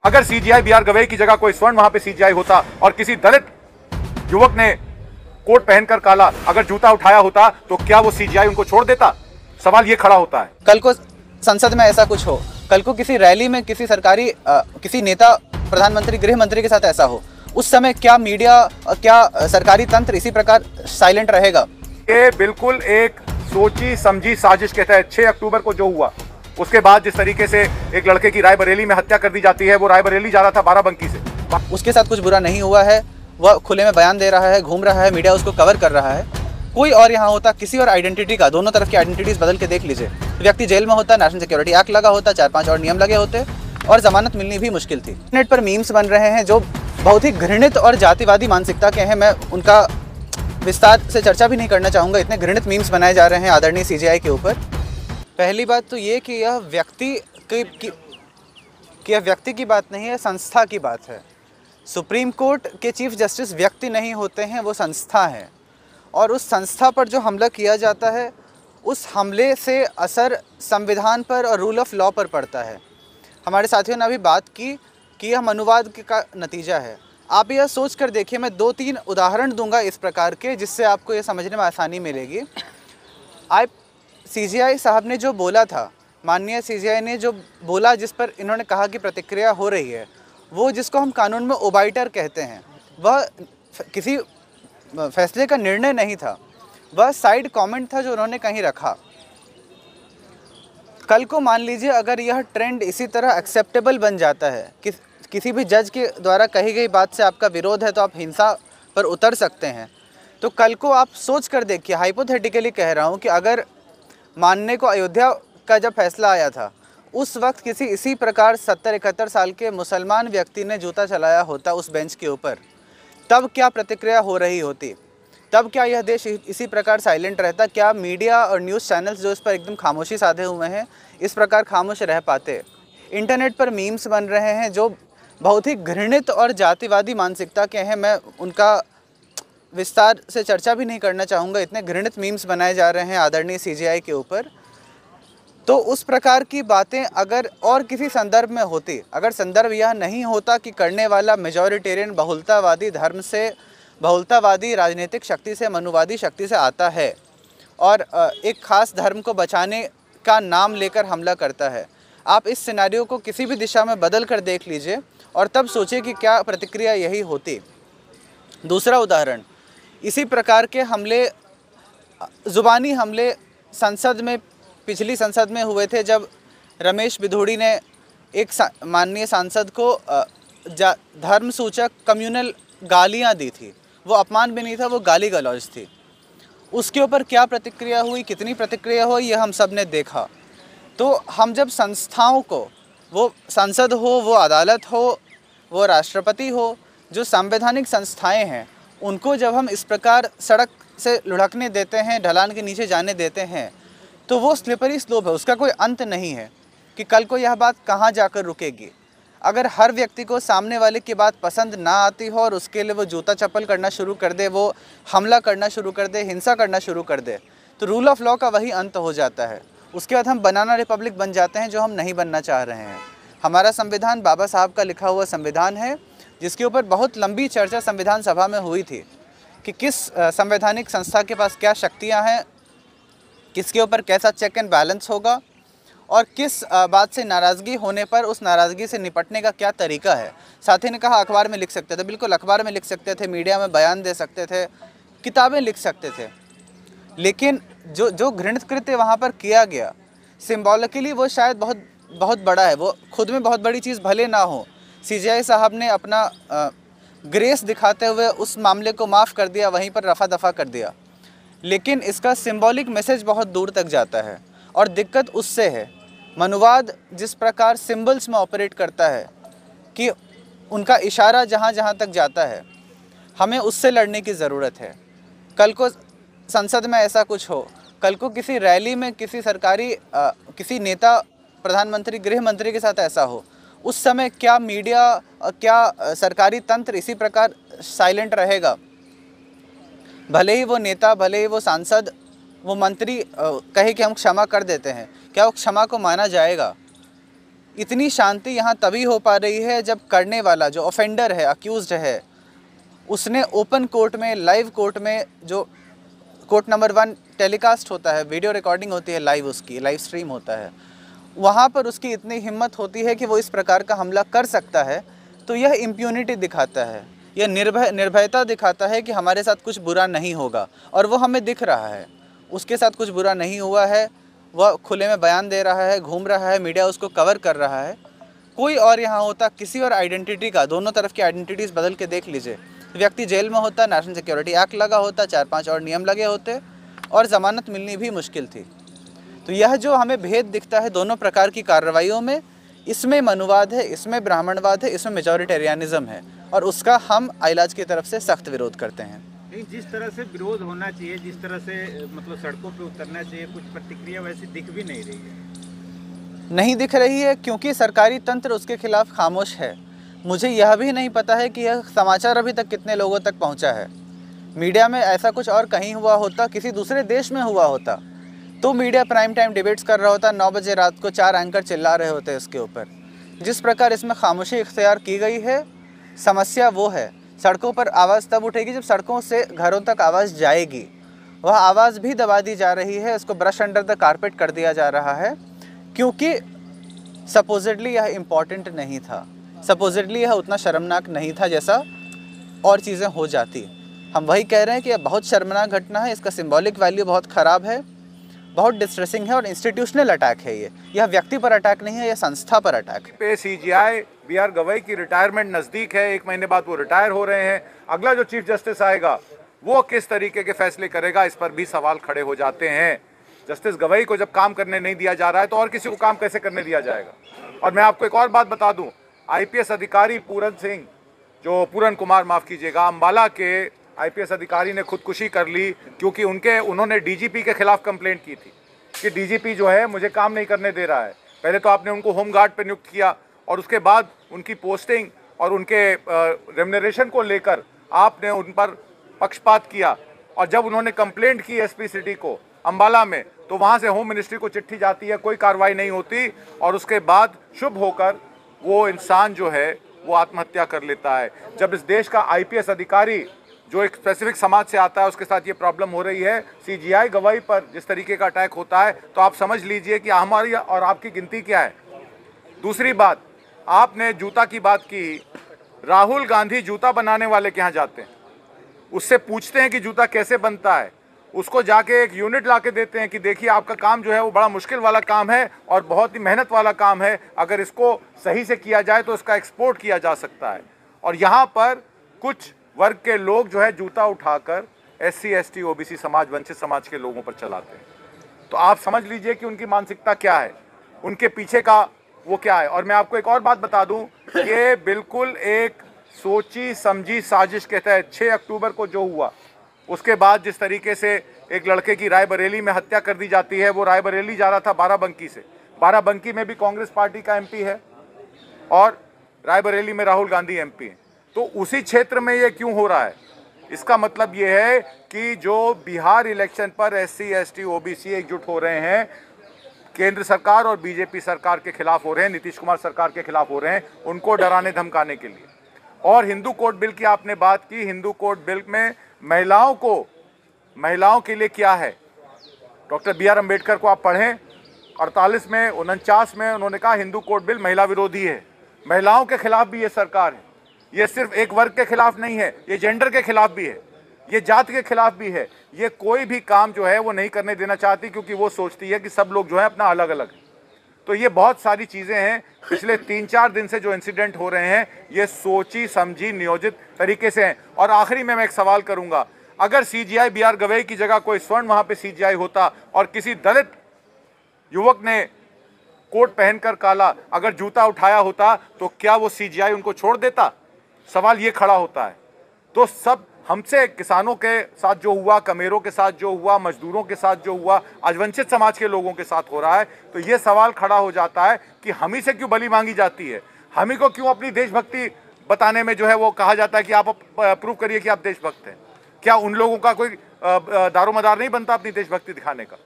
अगर CGI B are Gavai की जगह कोई स्वर्ण वहां पे सीजीआई होता और किसी दलित युवक ने कोट पहनकर काला अगर जूता उठाया होता तो क्या वो सीजीआई उनको छोड़ देता? सवाल ये खड़ा होता है। कल को संसद में ऐसा कुछ हो, कल को किसी रैली में किसी सरकारी किसी नेता, प्रधानमंत्री, गृह मंत्री के साथ ऐसा हो, उस समय क्या मीडिया, क्या सरकारी तंत्र इसी प्रकार साइलेंट रहेगा? ये बिल्कुल एक सोची समझी साजिश के तहत 6 अक्टूबर को जो हुआ, उसके बाद जिस तरीके से एक लड़के की रायबरेली में हत्या कर दी जाती है, वो रायबरेली जा रहा था बाराबंकी से। उसके साथ कुछ बुरा नहीं हुआ है, वह खुले में बयान दे रहा है, घूम रहा है, मीडिया उसको कवर कर रहा है। कोई और यहाँ होता, किसी और आइडेंटिटी का, दोनों तरफ की आइडेंटिटीज बदल के देख लीजिए, व्यक्ति जेल में होता, नेशनल सिक्योरिटी एक्ट लगा होता, 4-5 और नियम लगे होते और जमानत मिलनी भी मुश्किल थी। नेट पर मीम्स बन रहे हैं जो बहुत ही घृणित और जातिवादी मानसिकता के हैं। मैं उनका विस्तार से चर्चा भी नहीं करना चाहूँगा, इतने घृणित मीम्स बनाए जा रहे हैं आदरणीय सीजीआई के ऊपर। पहली बात तो ये कि यह व्यक्ति की बात नहीं है, संस्था की बात है। सुप्रीम कोर्ट के चीफ जस्टिस व्यक्ति नहीं होते हैं, वो संस्था है। और उस संस्था पर जो हमला किया जाता है, उस हमले से असर संविधान पर और रूल ऑफ लॉ पर पड़ता है। हमारे साथियों ने अभी बात की कि यह मनुवाद का नतीजा है। आप यह सोच कर देखिए, मैं 2-3 उदाहरण दूंगा इस प्रकार के, जिससे आपको यह समझने में आसानी मिलेगी। सीजीआई साहब ने जो बोला था, माननीय सीजीआई ने जो बोला, जिस पर इन्होंने कहा कि प्रतिक्रिया हो रही है, वो जिसको हम कानून में ओबाइटर कहते हैं, वह किसी फैसले का निर्णय नहीं था, वह साइड कमेंट था जो उन्होंने कहीं रखा। कल को मान लीजिए अगर यह ट्रेंड इसी तरह एक्सेप्टेबल बन जाता है, किसी भी जज के द्वारा कही गई बात से आपका विरोध है तो आप हिंसा पर उतर सकते हैं। तो कल को आप सोच कर देखिए, हाइपोथेटिकली कह रहा हूँ कि अगर मानने को अयोध्या का जब फैसला आया था, उस वक्त किसी इसी प्रकार 70-71 साल के मुसलमान व्यक्ति ने जूता चलाया होता उस बेंच के ऊपर, तब क्या प्रतिक्रिया हो रही होती? तब क्या यह देश इसी प्रकार साइलेंट रहता? क्या मीडिया और न्यूज़ चैनल्स जो इस पर एकदम खामोशी साधे हुए हैं, इस प्रकार खामोश रह पाते? इंटरनेट पर मीम्स बन रहे हैं जो बहुत ही घृणित और जातिवादी मानसिकता के हैं। मैं उनका विस्तार से चर्चा भी नहीं करना चाहूँगा, इतने घृणित मीम्स बनाए जा रहे हैं आदरणीय सीजीआई के ऊपर। तो उस प्रकार की बातें अगर और किसी संदर्भ में होती, अगर संदर्भ यह नहीं होता कि करने वाला मेजॉरिटेरियन बहुलतावादी धर्म से, बहुलतावादी राजनीतिक शक्ति से, मनुवादी शक्ति से आता है और एक खास धर्म को बचाने का नाम लेकर हमला करता है, आप इस सिनेरियो को किसी भी दिशा में बदल कर देख लीजिए और तब सोचिए कि क्या प्रतिक्रिया यही होती। दूसरा उदाहरण, इसी प्रकार के हमले, ज़ुबानी हमले संसद में, पिछली संसद में हुए थे, जब रमेश बिधूड़ी ने एक माननीय सांसद को धर्म सूचक कम्युनल गालियां दी थी। वो अपमान भी नहीं था, वो गाली गलौज थी। उसके ऊपर क्या प्रतिक्रिया हुई, कितनी प्रतिक्रिया हुई, यह हम सब ने देखा। तो हम जब संस्थाओं को, वो संसद हो, वो अदालत हो, वो राष्ट्रपति हो, जो संवैधानिक संस्थाएं हैं, उनको जब हम इस प्रकार सड़क से लुढ़कने देते हैं, ढलान के नीचे जाने देते हैं, तो वो स्लिपरी स्लोप है, उसका कोई अंत नहीं है कि कल को यह बात कहाँ जाकर रुकेगी। अगर हर व्यक्ति को सामने वाले की बात पसंद ना आती हो और उसके लिए वो जूता चप्पल करना शुरू कर दे, वो हमला करना शुरू कर दे, हिंसा करना शुरू कर दे, तो रूल ऑफ लॉ का वही अंत हो जाता है। उसके बाद हम बनाना रिपब्लिक बन जाते हैं, जो हम नहीं बनना चाह रहे हैं। हमारा संविधान बाबा साहब का लिखा हुआ संविधान है, जिसके ऊपर बहुत लंबी चर्चा संविधान सभा में हुई थी कि किस संवैधानिक संस्था के पास क्या शक्तियाँ हैं, किसके ऊपर कैसा चेक एंड बैलेंस होगा और किस बात से नाराज़गी होने पर उस नाराज़गी से निपटने का क्या तरीका है। साथी ने कहा अखबार में लिख सकते थे, बिल्कुल अखबार में लिख सकते थे, मीडिया में बयान दे सकते थे, किताबें लिख सकते थे, लेकिन जो घृणित कृत्य वहाँ पर किया गया, सिम्बॉलिकली वो शायद बहुत बड़ा है, वो खुद में बहुत बड़ी चीज़ भले ना हो। सीजीआई साहब ने अपना ग्रेस दिखाते हुए उस मामले को माफ़ कर दिया, वहीं पर रफा दफा कर दिया, लेकिन इसका सिंबॉलिक मैसेज बहुत दूर तक जाता है। और दिक्कत उससे है, मनुवाद जिस प्रकार सिंबल्स में ऑपरेट करता है कि उनका इशारा जहाँ जहाँ तक जाता है, हमें उससे लड़ने की ज़रूरत है। कल को संसद में ऐसा कुछ हो, कल को किसी रैली में किसी सरकारी किसी नेता, प्रधानमंत्री, गृह मंत्री के साथ ऐसा हो, उस समय क्या मीडिया, क्या सरकारी तंत्र इसी प्रकार साइलेंट रहेगा? भले ही वो नेता, भले ही वो सांसद, वो मंत्री कहे कि हम क्षमा कर देते हैं, क्या वो क्षमा को माना जाएगा? इतनी शांति यहाँ तभी हो पा रही है जब करने वाला जो ऑफेंडर है, अक्यूज्ड है, उसने ओपन कोर्ट में, लाइव कोर्ट में, जो कोर्ट नंबर 1 टेलीकास्ट होता है, वीडियो रिकॉर्डिंग होती है लाइव, उसकी लाइव स्ट्रीम होता है, वहाँ पर उसकी इतनी हिम्मत होती है कि वो इस प्रकार का हमला कर सकता है। तो यह इम्प्यूनिटी दिखाता है, यह निर्भयता दिखाता है कि हमारे साथ कुछ बुरा नहीं होगा, और वो हमें दिख रहा है। उसके साथ कुछ बुरा नहीं हुआ है, वह खुले में बयान दे रहा है, घूम रहा है, मीडिया उसको कवर कर रहा है। कोई और यहाँ होता, किसी और आइडेंटिटी का, दोनों तरफ की आइडेंटिटीज़ बदल के देख लीजिए, व्यक्ति जेल में होता, नेशनल सिक्योरिटी एक्ट लगा होता, 4-5 और नियम लगे होते, और ज़मानत मिलनी भी मुश्किल थी। तो यह जो हमें भेद दिखता है दोनों प्रकार की कार्रवाइयों में, इसमें मनुवाद है, इसमें ब्राह्मणवाद है, इसमें मेजॉरिटेरियनिज्म है, और उसका हम आइलाज की तरफ से सख्त विरोध करते हैं। जिस तरह से विरोध होना चाहिए, जिस तरह से मतलब सड़कों पे उतरना चाहिए, कुछ प्रतिक्रिया वैसी दिख भी नहीं रही है। नहीं दिख रही है क्योंकि सरकारी तंत्र उसके खिलाफ खामोश है। मुझे यह भी नहीं पता है कि यह समाचार अभी तक कितने लोगों तक पहुंचा है। मीडिया में ऐसा कुछ और कहीं हुआ होता, किसी दूसरे देश में हुआ होता, तो मीडिया प्राइम टाइम डिबेट्स कर रहा होता, 9 बजे रात को 4 एंकर चिल्ला रहे होते इसके ऊपर। जिस प्रकार इसमें खामोशी इख्तियार की गई है, समस्या वो है। सड़कों पर आवाज़ तब उठेगी जब सड़कों से घरों तक आवाज़ जाएगी। वह आवाज़ भी दबा दी जा रही है, इसको ब्रश अंडर द कारपेट कर दिया जा रहा है, क्योंकि सपोजिटली यह इम्पॉर्टेंट नहीं था, सपोजिटली यह उतना शर्मनाक नहीं था जैसा और चीज़ें हो जाती। हम वही कह रहे हैं कि यह बहुत शर्मनाक घटना है, इसका सिंबॉलिक वैल्यू बहुत ख़राब है, बहुत डिस्ट्रेसिंग है, और इंस्टीट्यूशनल अटैक है। यह व्यक्ति पर अटैक नहीं है, यह संस्था पर अटैक है। पे सीजीआई बी.आर. गवई की रिटायरमेंट नज़दीक है, 1 महीने बाद वो रिटायर हो रहे हैं। अगला जो चीफ जस्टिस आएगा वो किस तरीके के फैसले करेगा, इस पर भी सवाल खड़े हो जाते हैं। जस्टिस गवई को जब काम करने नहीं दिया जा रहा है तो और किसी को काम कैसे करने दिया जाएगा। और मैं आपको एक और बात बता दूं, आईपीएस अधिकारी पूरन कुमार माफ़ कीजिएगा, अम्बाला के आईपीएस अधिकारी ने खुदकुशी कर ली क्योंकि उन्होंने डीजीपी के खिलाफ कंप्लेंट की थी कि डीजीपी जो है मुझे काम नहीं करने दे रहा है। पहले तो आपने उनको होमगार्ड पर नियुक्त किया और उसके बाद उनकी पोस्टिंग और उनके रेम्युनरेशन को लेकर आपने उन पर पक्षपात किया। और जब उन्होंने कंप्लेंट की एसपी सिटी को अम्बाला में, तो वहाँ से होम मिनिस्ट्री को चिट्ठी जाती है, कोई कार्रवाई नहीं होती, और उसके बाद शुभ होकर वो इंसान जो है वो आत्महत्या कर लेता है। जब इस देश का आईपीएस अधिकारी जो एक स्पेसिफिक समाज से आता है उसके साथ ये प्रॉब्लम हो रही है, सीजीआई गवाही पर जिस तरीके का अटैक होता है, तो आप समझ लीजिए कि हमारी और आपकी गिनती क्या है। दूसरी बात, आपने जूता की बात की, राहुल गांधी जूता बनाने वाले के यहाँ जाते हैं, उससे पूछते हैं कि जूता कैसे बनता है, उसको जाके एक यूनिट ला के देते हैं कि देखिए आपका काम जो है वो बड़ा मुश्किल वाला काम है और बहुत ही मेहनत वाला काम है, अगर इसको सही से किया जाए तो इसका एक्सपोर्ट किया जा सकता है। और यहाँ पर कुछ वर्ग के लोग जो है जूता उठाकर SC ST OBC समाज, वंचित समाज के लोगों पर चलाते हैं। तो आप समझ लीजिए कि उनकी मानसिकता क्या है, उनके पीछे का वो क्या है। और मैं आपको एक और बात बता दूं, ये बिल्कुल एक सोची समझी साजिश के तहत 6 अक्टूबर को जो हुआ, उसके बाद जिस तरीके से एक लड़के की रायबरेली में हत्या कर दी जाती है, वो रायबरेली जा रहा था बाराबंकी से, बाराबंकी में भी कांग्रेस पार्टी का MP है और रायबरेली में राहुल गांधी MP है, तो उसी क्षेत्र में ये क्यों हो रहा है? इसका मतलब ये है कि जो बिहार इलेक्शन पर SC ST OBC एकजुट हो रहे हैं, केंद्र सरकार और बीजेपी सरकार के खिलाफ हो रहे हैं, नीतीश कुमार सरकार के खिलाफ हो रहे हैं, उनको डराने धमकाने के लिए। और हिंदू कोड बिल की आपने बात की, हिंदू कोड बिल में महिलाओं के लिए क्या है? Doctor B.R. अम्बेडकर को आप पढ़ें, 48 में 49 में उन्होंने कहा हिंदू कोड बिल महिला विरोधी है। महिलाओं के खिलाफ भी ये सरकार है। ये सिर्फ एक वर्ग के खिलाफ नहीं है, ये जेंडर के खिलाफ भी है, ये जात के खिलाफ भी है। ये कोई भी काम जो है वो नहीं करने देना चाहती, क्योंकि वो सोचती है कि सब लोग जो है अपना अलग अलग है। तो ये बहुत सारी चीज़ें हैं, पिछले 3-4 दिन से जो इंसिडेंट हो रहे हैं ये सोची समझी नियोजित तरीके से हैं। और आखिरी में मैं एक सवाल करूंगा, अगर CGI B.R. गवई की जगह कोई स्वर्ण वहाँ पे CGI होता और किसी दलित युवक ने कोट पहनकर काला अगर जूता उठाया होता, तो क्या वो CGI उनको छोड़ देता? सवाल ये खड़ा होता है। तो सब हमसे किसानों के साथ जो हुआ, कमेरों के साथ जो हुआ, मजदूरों के साथ जो हुआ, आज वंचित समाज के लोगों के साथ हो रहा है, तो ये सवाल खड़ा हो जाता है कि हम ही से क्यों बलि मांगी जाती है, हम ही को क्यों अपनी देशभक्ति बताने में जो है वो कहा जाता है कि आप प्रूव करिए कि आप देशभक्त हैं। क्या उन लोगों का कोई दारोमदार नहीं बनता अपनी देशभक्ति दिखाने का?